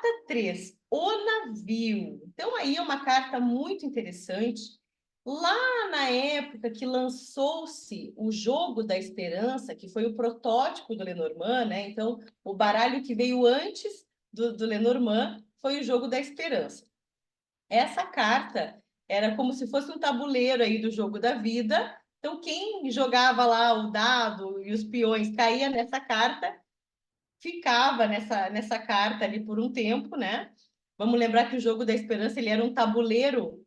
Carta 3, o navio. Então, aí é uma carta muito interessante. Lá na época que lançou-se o Jogo da Esperança, que foi o protótipo do Lenormand, né? Então, o baralho que veio antes do Lenormand foi o Jogo da Esperança. Essa carta era como se fosse um tabuleiro aí do jogo da vida. Então, quem jogava lá o dado e os peões caía nessa carta, ficava nessa carta ali por um tempo, né? Vamos lembrar que o Jogo da Esperança ele era um tabuleiro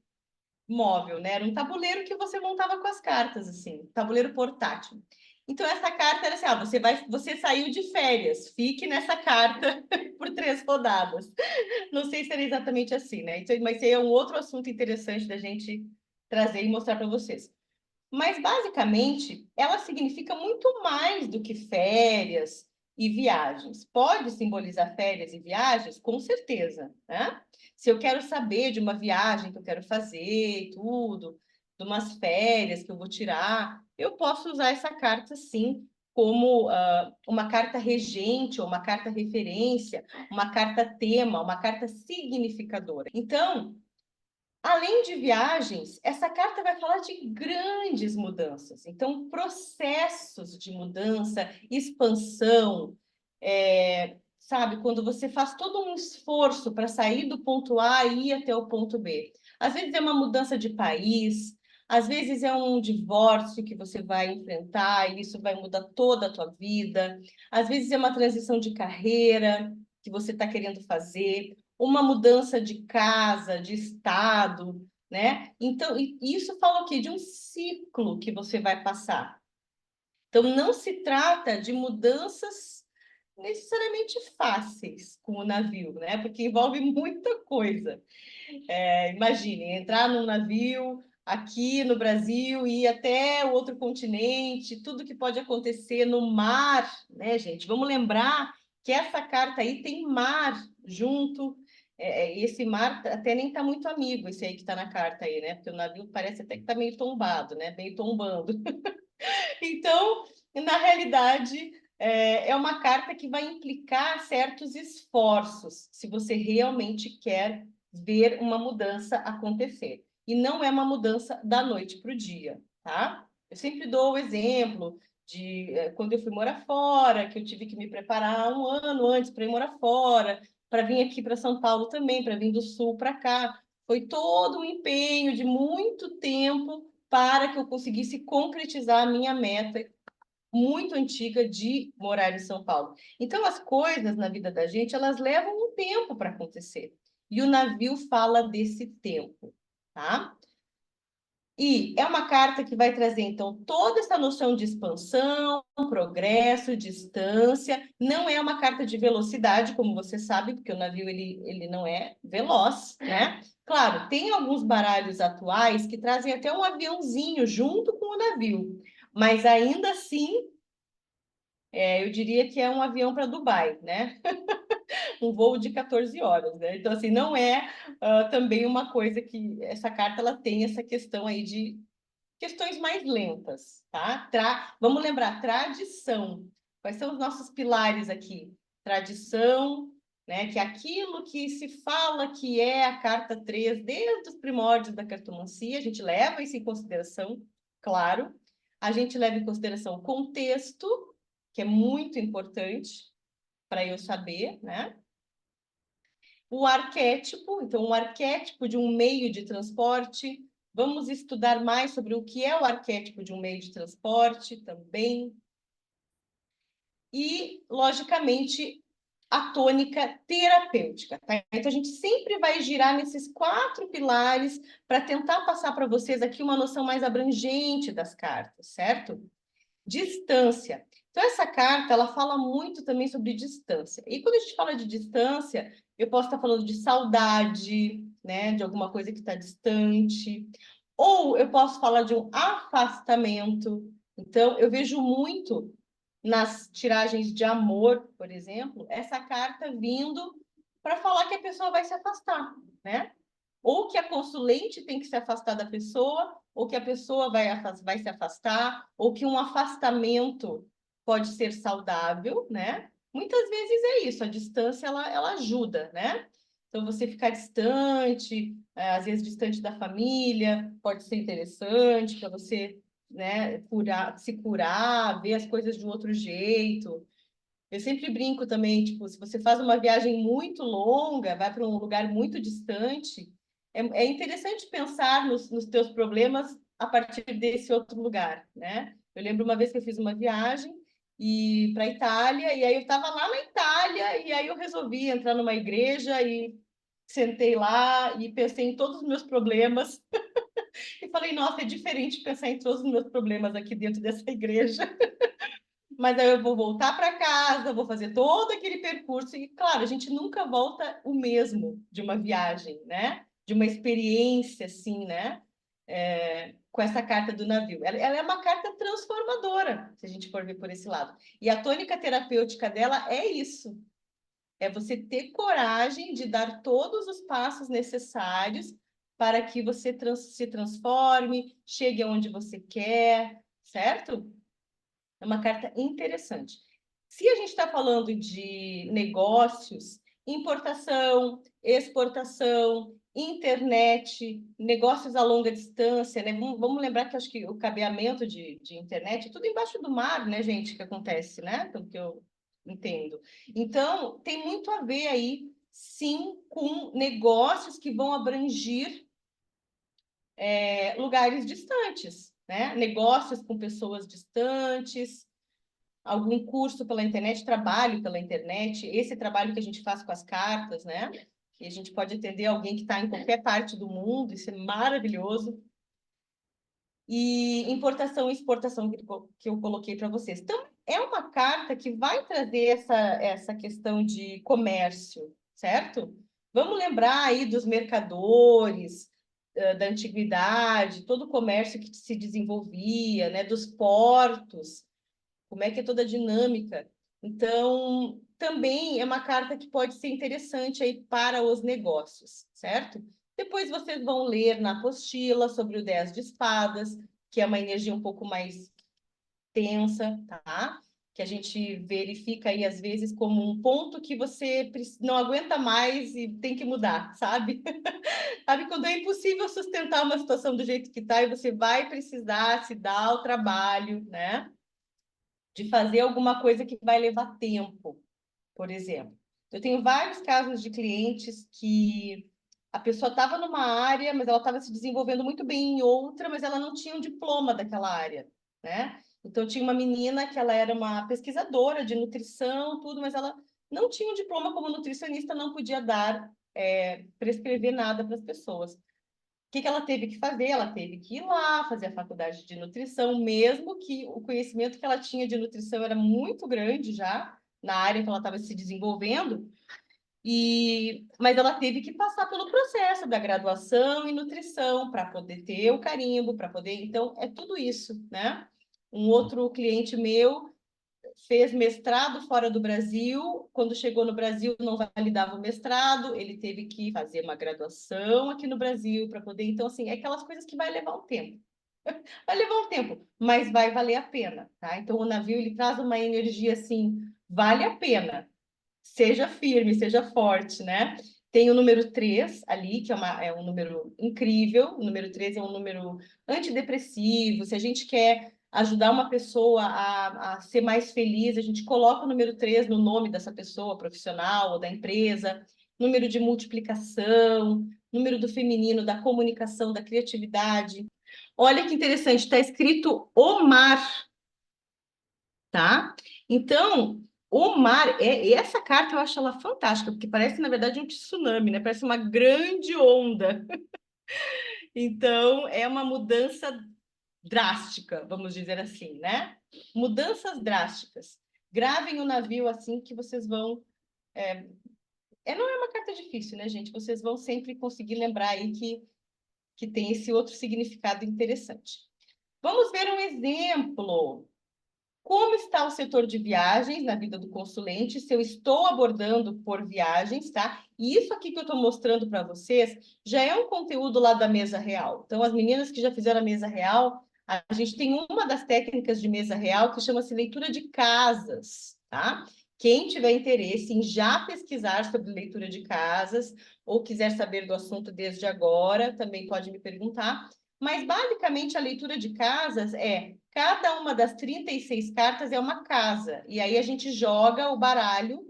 móvel, né? Era um tabuleiro que você montava com as cartas, assim, tabuleiro portátil. Então, essa carta era assim: você saiu de férias, fique nessa carta por 3 rodadas. Não sei se era exatamente assim, né? Então, mas esse é um outro assunto interessante da gente trazer e mostrar para vocês. Mas, basicamente, ela significa muito mais do que férias e viagens. Pode simbolizar férias e viagens, com certeza, né? Se eu quero saber de uma viagem que eu quero fazer e tudo, de umas férias que eu vou tirar, eu posso usar essa carta, sim, como uma carta regente, ou uma carta referência, uma carta tema, uma carta significadora. Então, além de viagens, essa carta vai falar de grandes mudanças. Então, processos de mudança, expansão, sabe? Quando você faz todo um esforço para sair do ponto A e ir até o ponto B. Às vezes é uma mudança de país, às vezes é um divórcio que você vai enfrentar e isso vai mudar toda a tua vida. Às vezes é uma transição de carreira que você está querendo fazer, uma mudança de casa, de estado, né? Então, isso fala o quê? De um ciclo que você vai passar. Então, não se trata de mudanças necessariamente fáceis com o navio, né? Porque envolve muita coisa. Imagine, entrar num navio aqui no Brasil e ir até o outro continente, tudo que pode acontecer no mar, né, gente? Vamos lembrar que essa carta aí tem mar junto. Esse mar até nem está muito amigo, esse aí que está na carta aí, né? Porque o navio parece até que está meio tombado, né? Meio tombando. Então, na realidade, é uma carta que vai implicar certos esforços, se você realmente quer ver uma mudança acontecer. E não é uma mudança da noite para o dia, tá? Eu sempre dou o exemplo de quando eu fui morar fora, que eu tive que me preparar um ano antes para ir morar fora, para vir aqui para São Paulo também, para vir do Sul para cá. Foi todo um empenho de muito tempo para que eu conseguisse concretizar a minha meta muito antiga de morar em São Paulo. Então, as coisas na vida da gente, elas levam um tempo para acontecer. E o navio fala desse tempo, tá? E é uma carta que vai trazer, então, toda essa noção de expansão, progresso, distância. Não é uma carta de velocidade, como você sabe, porque o navio ele não é veloz, né? Claro, tem alguns baralhos atuais que trazem até um aviãozinho junto com o navio, mas ainda assim, eu diria que é um avião para Dubai, né? Um voo de 14 horas, né? Então, assim, não é também uma coisa que essa carta ela tem essa questão aí de questões mais lentas, tá? Vamos lembrar, tradição. Quais são os nossos pilares aqui? Tradição, né? Que é aquilo que se fala que é a carta 3 desde os primórdios da cartomancia, a gente leva isso em consideração, claro. A gente leva em consideração o contexto, que é muito importante para eu saber, né? O arquétipo, então, um arquétipo de um meio de transporte. Vamos estudar mais sobre o que é o arquétipo de um meio de transporte também. E, logicamente, a tônica terapêutica. Tá? Então, a gente sempre vai girar nesses 4 pilares para tentar passar para vocês aqui uma noção mais abrangente das cartas, certo? Distância. Então, essa carta, ela fala muito também sobre distância. E quando a gente fala de distância, eu posso estar falando de saudade, né? De alguma coisa que está distante. Ou eu posso falar de um afastamento. Então, eu vejo muito nas tiragens de amor, por exemplo, essa carta vindo para falar que a pessoa vai se afastar, né? Ou que a consulente tem que se afastar da pessoa, ou que a pessoa vai se afastar, ou que um afastamento pode ser saudável, né? muitas vezes é isso, a distância, ela ajuda, né? Então, você ficar distante, às vezes distante da família, pode ser interessante para você, né, se curar, ver as coisas de um outro jeito. Eu sempre brinco também, tipo, se você faz uma viagem muito longa, vai para um lugar muito distante, é interessante pensar nos teus problemas a partir desse outro lugar, né? Eu lembro uma vez que eu fiz uma viagem e para a Itália, e aí eu estava lá na Itália, e aí eu resolvi entrar numa igreja e sentei lá e pensei em todos os meus problemas e falei, nossa, é diferente pensar em todos os meus problemas aqui dentro dessa igreja. Mas aí eu vou voltar para casa, vou fazer todo aquele percurso. E, claro, a gente nunca volta o mesmo de uma viagem, né? De uma experiência, assim, né? Com essa carta do navio. Ela é uma carta transformadora, se a gente for ver por esse lado. E a tônica terapêutica dela é isso. É você ter coragem de dar todos os passos necessários para que você se transforme, chegue aonde você quer, certo? É uma carta interessante. Se a gente está falando de negócios, importação, exportação, internet, negócios a longa distância, né? Vamos lembrar que acho que o cabeamento de internet é tudo embaixo do mar, né, gente, que acontece, né? Pelo que eu entendo. Então, tem muito a ver aí, sim, com negócios que vão abranger lugares distantes, né? Negócios com pessoas distantes, algum curso pela internet, trabalho pela internet, esse trabalho que a gente faz com as cartas, né? E a gente pode atender alguém que está em qualquer parte do mundo, isso é maravilhoso. E importação e exportação que eu coloquei para vocês. Então, é uma carta que vai trazer essa questão de comércio, certo? Vamos lembrar aí dos mercadores, da antiguidade, todo o comércio que se desenvolvia, né? Dos portos, como é que é toda a dinâmica. Então, também é uma carta que pode ser interessante aí para os negócios, certo? Depois vocês vão ler na apostila sobre o 10 de espadas, que é uma energia um pouco mais tensa, tá? Que a gente verifica aí, às vezes, como um ponto que você não aguenta mais e tem que mudar, sabe? Sabe quando é impossível sustentar uma situação do jeito que está e você vai precisar se dar ao trabalho, né? De fazer alguma coisa que vai levar tempo, por exemplo. Eu tenho vários casos de clientes que a pessoa estava numa área, mas ela estava se desenvolvendo muito bem em outra, mas ela não tinha um diploma daquela área, né? Então, tinha uma menina que ela era uma pesquisadora de nutrição, tudo, mas ela não tinha um diploma como nutricionista, não podia dar, prescrever nada para as pessoas. Que ela teve que fazer? Ela teve que ir lá fazer a faculdade de nutrição, mesmo que o conhecimento que ela tinha de nutrição era muito grande já, na área que ela estava se desenvolvendo, mas ela teve que passar pelo processo da graduação em nutrição para poder ter o carimbo, para poder. Então, é tudo isso, né? Um outro cliente meu fez mestrado fora do Brasil. Quando chegou no Brasil, não validava o mestrado, ele teve que fazer uma graduação aqui no Brasil para poder. Então, assim, é aquelas coisas que vai levar um tempo. Vai levar um tempo, mas vai valer a pena, tá? Então, o navio, ele traz uma energia assim, vale a pena. Seja firme, seja forte, né? Tem o número 3 ali, que é um número incrível. O número 3 é um número antidepressivo. Se a gente quer ajudar uma pessoa a ser mais feliz, a gente coloca o número 3 no nome dessa pessoa, profissional ou da empresa. Número de multiplicação, número do feminino, da comunicação, da criatividade. Olha que interessante, está escrito o mar, tá? Então, o mar, essa carta eu acho ela fantástica, porque parece, na verdade, um tsunami, né? Parece uma grande onda. Então, é uma mudança drástica, vamos dizer assim, né? Mudanças drásticas. Gravem o navio assim que vocês vão. Não é uma carta difícil, né, gente? Vocês vão sempre conseguir lembrar aí que tem esse outro significado interessante. Vamos ver um exemplo. Como está o setor de viagens na vida do consulente? Se eu estou abordando por viagens, tá? E isso aqui que eu estou mostrando para vocês já é um conteúdo lá da mesa real. Então, as meninas que já fizeram a mesa real, a gente tem uma das técnicas de mesa real que chama-se leitura de casas, tá? Quem tiver interesse em já pesquisar sobre leitura de casas, ou quiser saber do assunto desde agora, também pode me perguntar. Mas, basicamente, a leitura de casas cada uma das 36 cartas é uma casa. E aí a gente joga o baralho,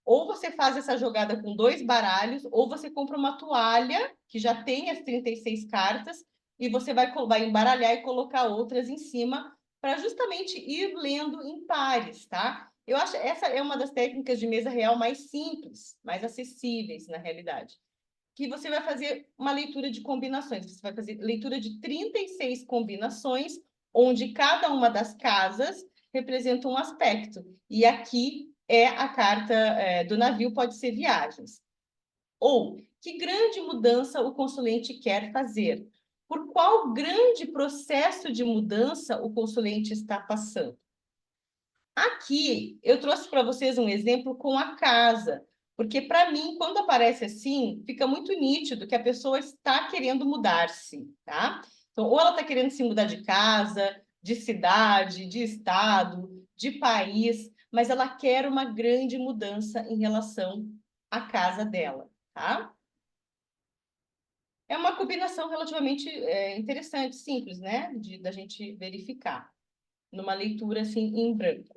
ou você faz essa jogada com 2 baralhos, ou você compra uma toalha, que já tem as 36 cartas, e você vai embaralhar e colocar outras em cima, para justamente ir lendo em pares, tá? Eu acho essa é uma das técnicas de mesa real mais simples, mais acessíveis, na realidade. Que você vai fazer uma leitura de combinações. Você vai fazer leitura de 36 combinações, onde cada uma das casas representa um aspecto. E aqui é a carta do navio, pode ser viagens. Ou, que grande mudança o consulente quer fazer? Por qual grande processo de mudança o consulente está passando? Aqui, eu trouxe para vocês um exemplo com a casa, porque para mim, quando aparece assim, fica muito nítido que a pessoa está querendo mudar-se, tá? Então, ou ela está querendo se mudar de casa, de cidade, de estado, de país, mas ela quer uma grande mudança em relação à casa dela, tá? É uma combinação relativamente interessante, simples, né? Da gente verificar numa leitura assim em branco.